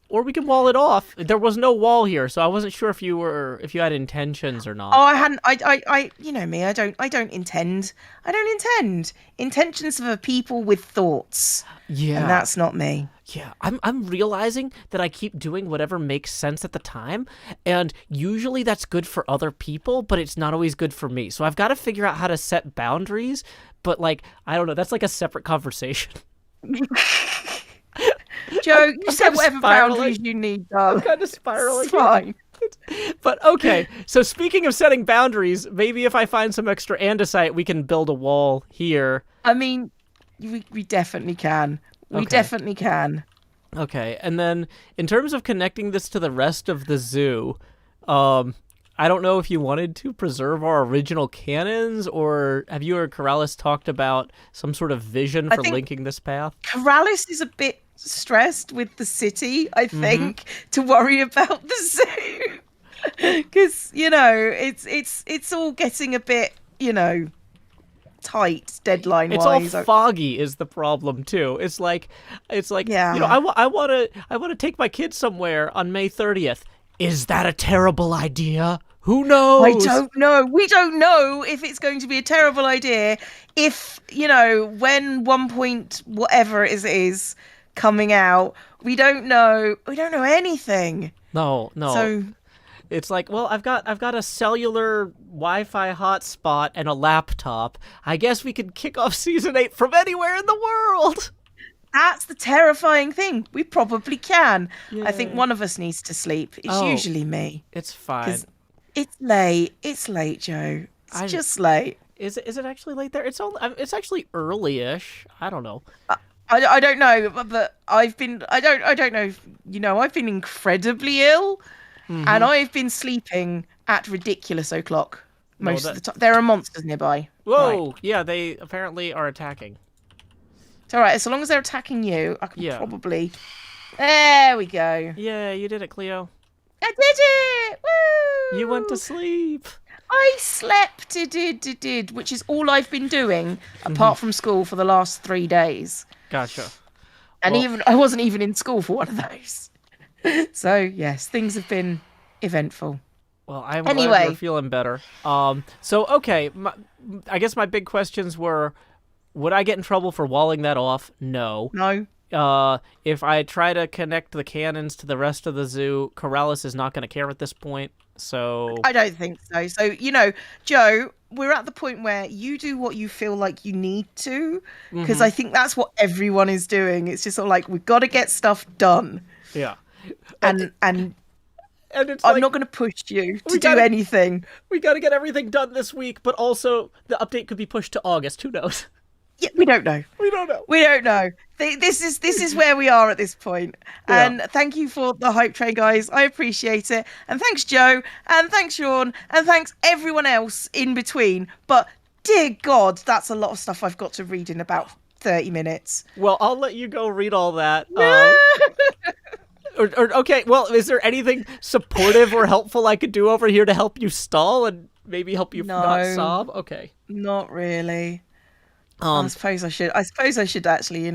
or we could wall it off. There was no wall here, so I wasn't sure if you had intentions or not. Oh, I hadn't. I you know me. I don't intend. Intentions of a people with thoughts. Yeah, and that's not me. Yeah, I'm realizing that I keep doing whatever makes sense at the time, and usually that's good for other people, but it's not always good for me. So I've got to figure out how to set boundaries. But I don't know. That's like a separate conversation. Joe, you set whatever boundaries you need, darling. I'm kind of spiraling. It's fine. But okay, so speaking of setting boundaries, maybe if I find some extra andesite, we can build a wall here. I mean, we definitely can. We Okay. definitely can. Okay, and then in terms of connecting this to the rest of the zoo, I don't know if you wanted to preserve our original cannons, or have you or Corrales talked about some sort of vision for think- linking this path? Corrales is a bit stressed with the city, I think, to worry about the zoo. Because, it's all getting a bit, tight deadline It's all wise. foggy is the problem too. It's like Yeah. I want to take my kids somewhere on May 30th. Is that a terrible idea? Who knows? I don't know. We don't know if it's going to be a terrible idea. If, when 1 point whatever it is coming out, we don't know. We don't know anything. No. So It's like, well, I've got a cellular Wi-Fi hotspot and a laptop. I guess we could kick off season 8 from anywhere in the world. that's the terrifying thing. We probably can. Yeah. I think one of us needs to sleep. It's Oh. usually me. It's fine. 'Cause it's late. It's late, Joe. It's just late. Is it actually late there? It's actually early-ish. I don't know. I don't know, but I've been. I don't know. I've been incredibly ill, and I've been sleeping at ridiculous o'clock most of the time. There are monsters nearby. Whoa! Right. Yeah, they apparently are attacking. It's all right. So long as they're attacking you, I can Yeah. probably. There we go. Yeah, you did it, Cleo. I did it! Woo! You went to sleep. I slept. Did, which is all I've been doing apart from school for the last 3 days. Gotcha. And Well- even I wasn't even in school for one of those. So yes, things have been eventful. Well, I'm glad Anyway. you're feeling better. So okay, I guess my big questions were: would I get in trouble for walling that off? No. No. If I try to connect the cannons to the rest of the zoo, Corrales is not going to care at this point. So I don't think so. So, Joe, we're at the point where you do what you feel like you need to, because I think that's what everyone is doing. It's just sort of like, we've got to get stuff done. yeah, And it's I'm like, not going to push you to We do gotta- anything. we got to get everything done this week, but also the update could be pushed to August. Who knows? Yeah, we don't know. We don't know. We don't know. This is where we are at this point. Yeah. And thank you for the hype train, guys. I appreciate it. And thanks, Joe. And thanks, Sean. And thanks everyone else in between. But dear God, that's a lot of stuff I've got to read in about 30 minutes. Well, I'll let you go read all that. Okay, well, is there anything supportive or helpful I could do over here to help you stall and maybe help you not No. sob? Okay. Not really. I suppose I should. I suppose I should actually,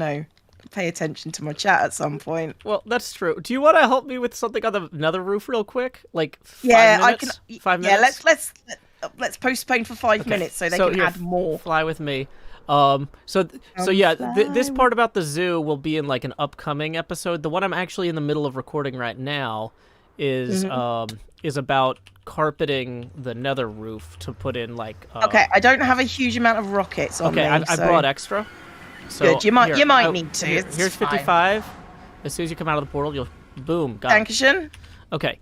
pay attention to my chat at some point. Well, that's true. Do you want to help me with something on another roof real quick? Like 5 Yeah, minutes? I can. 5 Yeah, minutes? let's postpone for 5 Okay, minutes so they can here, add more. Fly with me. So yeah, this part about the zoo will be in like an upcoming episode. The one I'm actually in the middle of recording right now is about carpeting the nether roof to put in like. Okay, I don't have a huge amount of rockets on Okay, me. I brought extra. So Good, you might here, need to. Here's It's fine. 55. As soon as you come out of the portal, you'll boom. Got it. Dankeschön. Okay.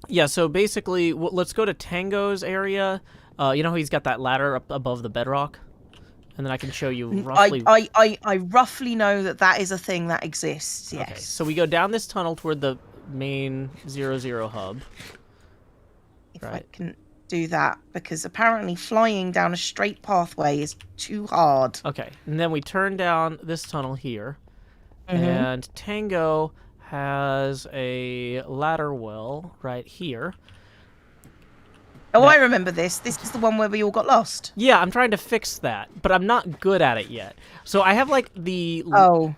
Yeah. So basically, let's go to Tango's area. You know how he's got that ladder up above the bedrock, and then I can show you roughly. I roughly know that is a thing that exists. Yes. Okay. So we go down this tunnel toward the main 00 hub. If I Right. can do that, because apparently flying down a straight pathway is too hard. Okay. And then we turn down this tunnel here, and Tango has a ladder well right here. Oh, I remember this. This is the one where we all got lost. Yeah, I'm trying to fix that, but I'm not good at it yet. So I have like the Oh.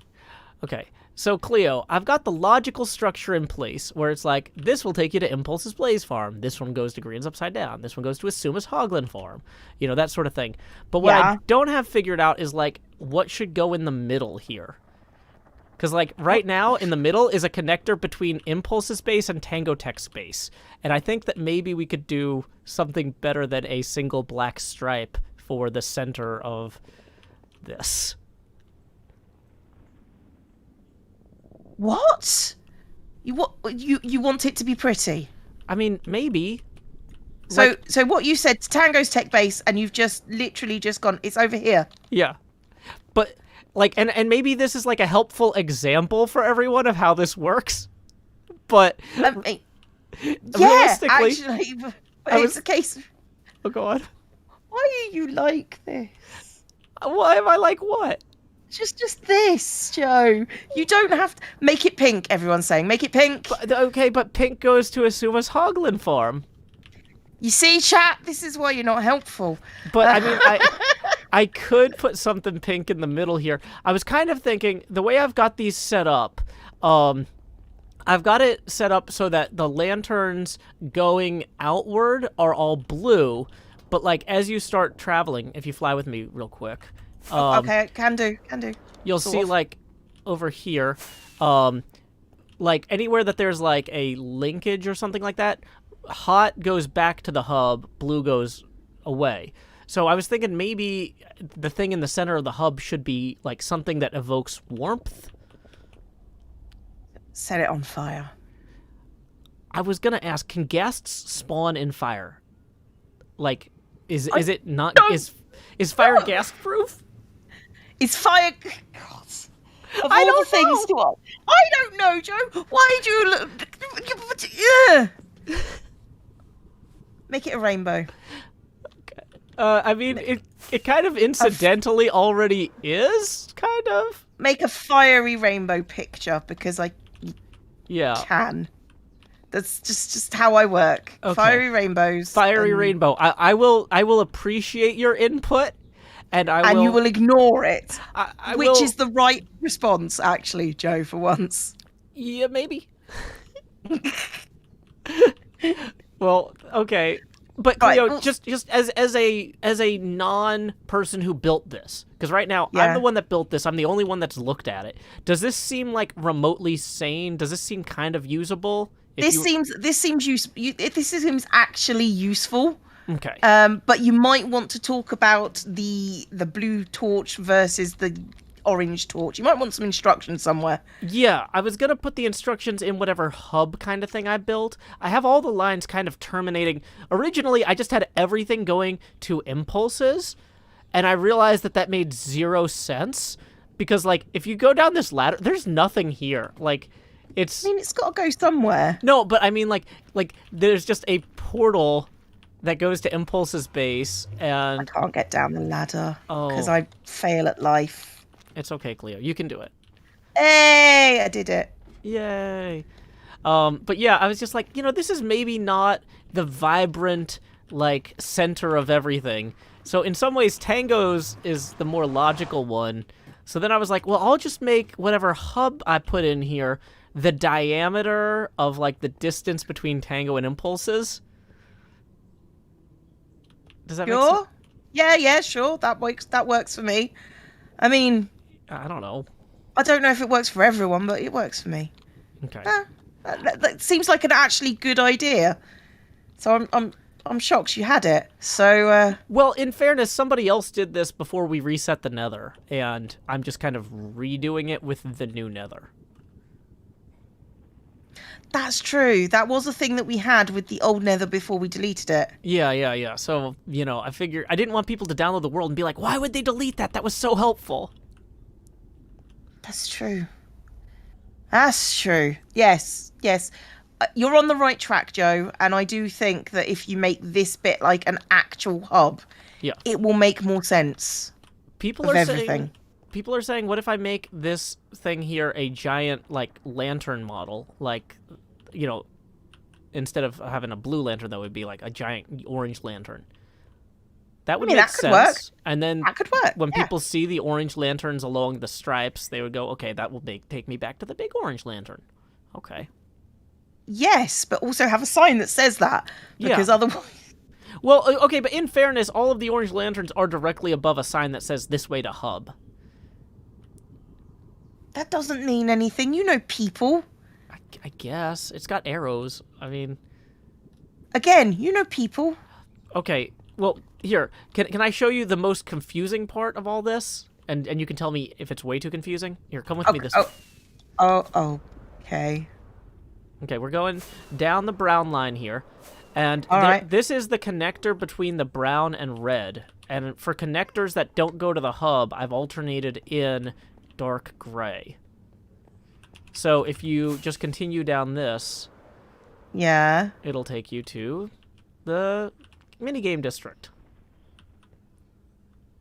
Okay, so Cleo, I've got the logical structure in place where it's like, this will take you to Impulse's Blaze Farm, this one goes to Green's Upside Down, this one goes to Asuma's Hoglin Farm, that sort of thing. But what I Yeah. don't have figured out is, like, what should go in the middle here? Because, like, right now, in the middle is a connector between Impulse's base and Tango Tech's base. And I think that maybe we could do something better than a single black stripe for the center of this. What? You want it to be pretty. I mean, maybe. So what you said, Tango's tech base, and you've just literally just gone, it's over here. Yeah. But, like, and maybe this is, like, a helpful example for everyone of how this works. But, Yeah, realistically... actually, it's a case... Oh, go on. Why are you like this? Why am I like what? Just this, Joe. You don't have to... Make it pink, everyone's saying. Make it pink. Okay, but pink goes to Asuma's Hoglin farm. You see, chat? This is why you're not helpful. But, I mean, I could put something pink in the middle here. I was kind of thinking, the way I've got these set up, I've got it set up so that the lanterns going outward are all blue, but, like, as you start traveling, if you fly with me real quick... okay, can do. You'll see, like, over here, like, anywhere that there's, like, a linkage or something like that, hot goes back to the hub, blue goes away. So I was thinking maybe the thing in the center of the hub should be, like, something that evokes warmth. Set it on fire. I was gonna ask, can ghasts spawn in fire? Like, is it not... Is fire gas-proof? Is fire... God. Of I all don't the things know. I don't know, Joe. Why do you look... Yeah. Make it a rainbow. Okay. I mean, it kind of incidentally already is, kind of. Make a fiery rainbow picture, because I can. That's just how I work. Okay. Fiery rainbows. Fiery rainbow. I will appreciate your input, and you will ignore it, which will... is the right response, actually, Joe, for once. Yeah, maybe. Well, okay, but right, Cleo, just as a non-person who built this, because right now I'm the one that built this. I'm the only one that's looked at it. Does this seem like remotely sane? Does this seem kind of usable? This seems actually useful. Okay. But you might want to talk about the blue torch versus the orange torch. You might want some instructions somewhere. Yeah, I was gonna put the instructions in whatever hub kind of thing I built. I have all the lines kind of terminating. Originally, I just had everything going to impulses, and I realized that made 0 sense, because, like, if you go down this ladder, there's nothing here. Like, I mean, it's got to go somewhere. No, but I mean, like there's just a portal that goes to Impulse's base, and... I can't get down the ladder because Oh. I fail at life. It's okay, Cleo. You can do it. Hey, I did it. Yay. But yeah, I was just like, this is maybe not the vibrant, like, center of everything. So in some ways, Tango's is the more logical one. So then I was like, well, I'll just make whatever hub I put in here the diameter of, like, the distance between Tango and Impulses. Does that make sense? Yeah, sure. That works for me. I mean, I don't know. I don't know if it works for everyone, but it works for me. Okay. That seems like an actually good idea. So I'm shocked you had it. So well, in fairness, somebody else did this before we reset the Nether, and I'm just kind of redoing it with the new Nether. That's true. That was a thing that we had with the old Nether before we deleted it. Yeah. So, I figured I didn't want people to download the world and be like, why would they delete that? That was so helpful. That's true. Yes. You're on the right track, Joe. And I do think that if you make this bit like an actual hub, it will make more sense. People are saying, what if I make this thing here a giant, like, lantern model? Like, instead of having a blue lantern, that would be like a giant orange lantern. That would make sense. Work. And then that could work. When people see the orange lanterns along the stripes, they would go, okay, that will take me back to the big orange lantern. Okay. Yes, but also have a sign that says that. Because otherwise... Well, okay, but in fairness, all of the orange lanterns are directly above a sign that says this way to hub. That doesn't mean anything. You know people. I guess. It's got arrows. I mean... Again, you know people. Okay, well, here. Can I show you the most confusing part of all this? And you can tell me if it's way too confusing? Here, come with me this way. Oh, okay. Okay, we're going down the brown line here. And All right. this is the connector between the brown and red. And for connectors that don't go to the hub, I've alternated in dark gray. So if you just continue down this, Yeah. it'll take you to the minigame district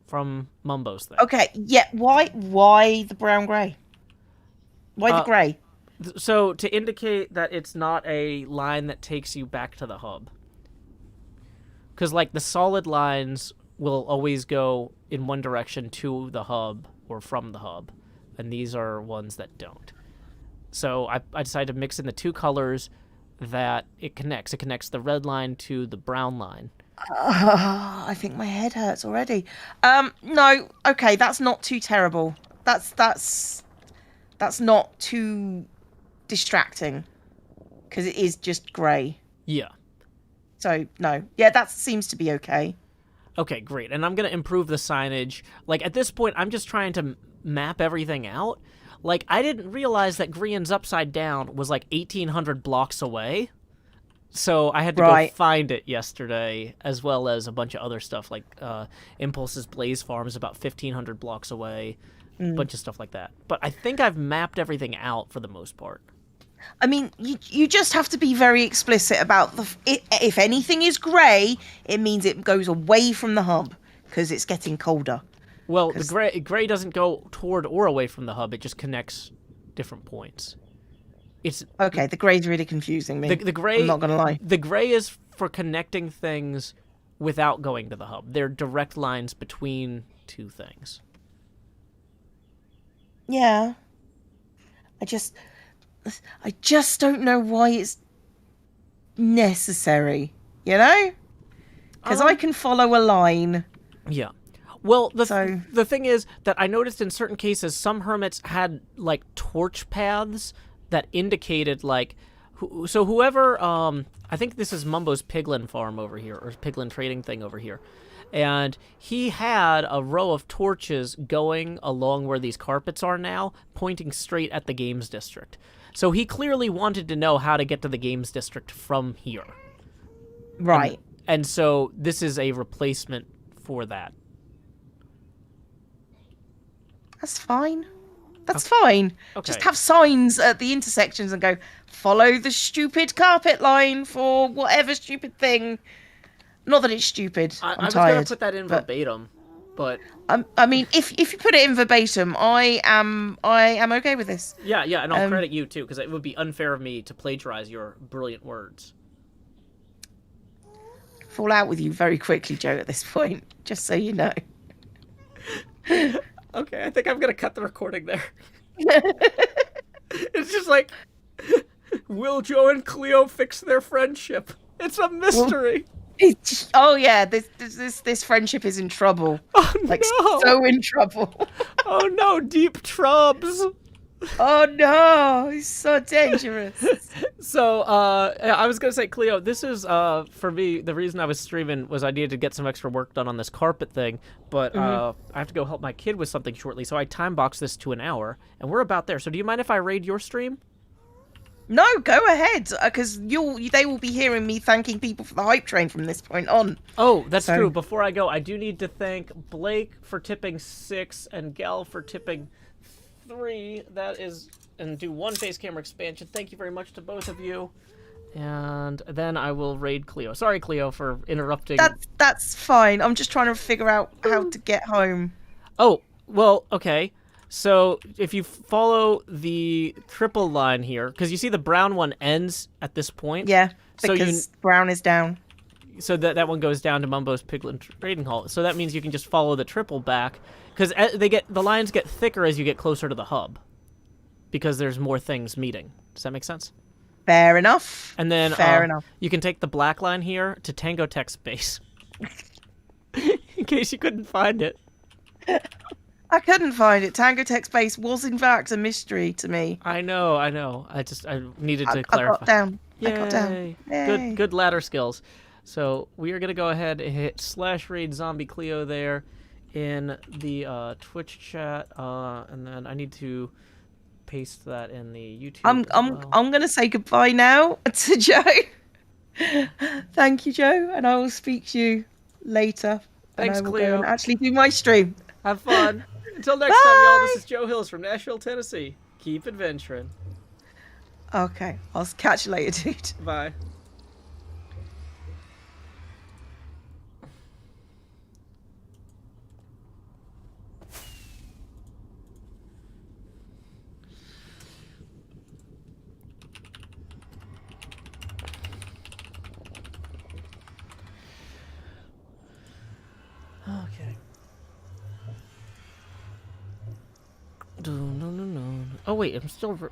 from Mumbo's thing. Okay. Yeah. Why the brown grey? Why the grey? So to indicate that it's not a line that takes you back to the hub. Because, like, the solid lines will always go in one direction to the hub or from the hub. And these are ones that don't. So I decided to mix in the two colors that it connects. It connects the red line to the brown line. I think my head hurts already. No. Okay, that's not too terrible. That's not too distracting because it is just grey. Yeah. So no. Yeah, that seems to be okay. Okay, great. And I'm going to improve the signage. Like, at this point, I'm just trying to map everything out. Like, I didn't realize that Grian's Upside Down was like 1,800 blocks away. So I had to go find it yesterday, as well as a bunch of other stuff, like Impulse's Blaze Farm is about 1,500 blocks away, a bunch of stuff like that. But I think I've mapped everything out for the most part. I mean, you just have to be very explicit about if anything is grey, it means it goes away from the hub because it's getting colder. Well, the gray doesn't go toward or away from the hub; it just connects different points. It's okay. The grey's really confusing me. The gray, I'm not gonna lie. The gray is for connecting things without going to the hub. They're direct lines between two things. Yeah. I just don't know why it's necessary, you know? Because I can follow a line. Yeah. Well, the thing is that I noticed in certain cases some hermits had, like, torch paths that indicated, like... So whoever... I think this is Mumbo's Piglin farm over here, or Piglin trading thing over here. And he had a row of torches going along where these carpets are now, pointing straight at the games district. So he clearly wanted to know how to get to the games district from here. Right. And so this is a replacement for that. That's fine. That's fine. Okay. Just have signs at the intersections and go, follow the stupid carpet line for whatever stupid thing. Not that it's stupid. I'm was tired. Going to put that in verbatim, but... I mean, if you put it in verbatim, I am okay with this. Yeah, and I'll credit you, too, because it would be unfair of me to plagiarize your brilliant words. Fall out with you very quickly, Joe, at this point, just so you know. Okay, I think I'm going to cut the recording there. It's just like, will Joe and Cleo fix their friendship? It's a mystery. Oh yeah, this friendship is in trouble. Oh, like no. so in trouble. Oh no, deep trubs. Oh no, he's so dangerous. So, I was gonna say, Cleo, this is, for me, the reason I was streaming was I needed to get some extra work done on this carpet thing, but, I have to go help my kid with something shortly, so I time boxed this to an hour, and we're about there. So do you mind if I raid your stream? No, go ahead, because they will be hearing me thanking people for the hype train from this point on. Oh, that's true. Before I go, I do need to thank Blake for tipping 6 and Gal for tipping 3. That is, and do 1 face camera expansion. Thank you very much to both of you. And then I will raid Cleo. Sorry, Cleo, for interrupting. That's fine. I'm just trying to figure out how to get home. Oh, well, okay. So if you follow the triple line here, because you see the brown one ends at this point. Yeah, So because brown is down. So that one goes down to Mumbo's Piglin Trading Hall. So that means you can just follow the triple back, because the lines get thicker as you get closer to the hub, because there's more things meeting. Does that make sense? Fair enough. And then fair enough. You can take the black line here to Tango Tech's base, in case you couldn't find it. I couldn't find it. Tango Tech's base was in fact a mystery to me. I know. I needed to clarify. I got down. Yay. I got down. Yay. Good ladder skills. So we are gonna go ahead and hit /raid zombie Cleo there in the Twitch chat, and then I need to paste that in the YouTube. I'm gonna say goodbye now to Joe. Thank you, Joe, and I will speak to you later. Thanks, and I will Cleo. go and actually do my stream. Have fun. Until next time, y'all. This is Joe Hills from Nashville, Tennessee. Keep adventuring. Okay, I'll catch you later, dude. Bye. Okay. Oh wait, I'm still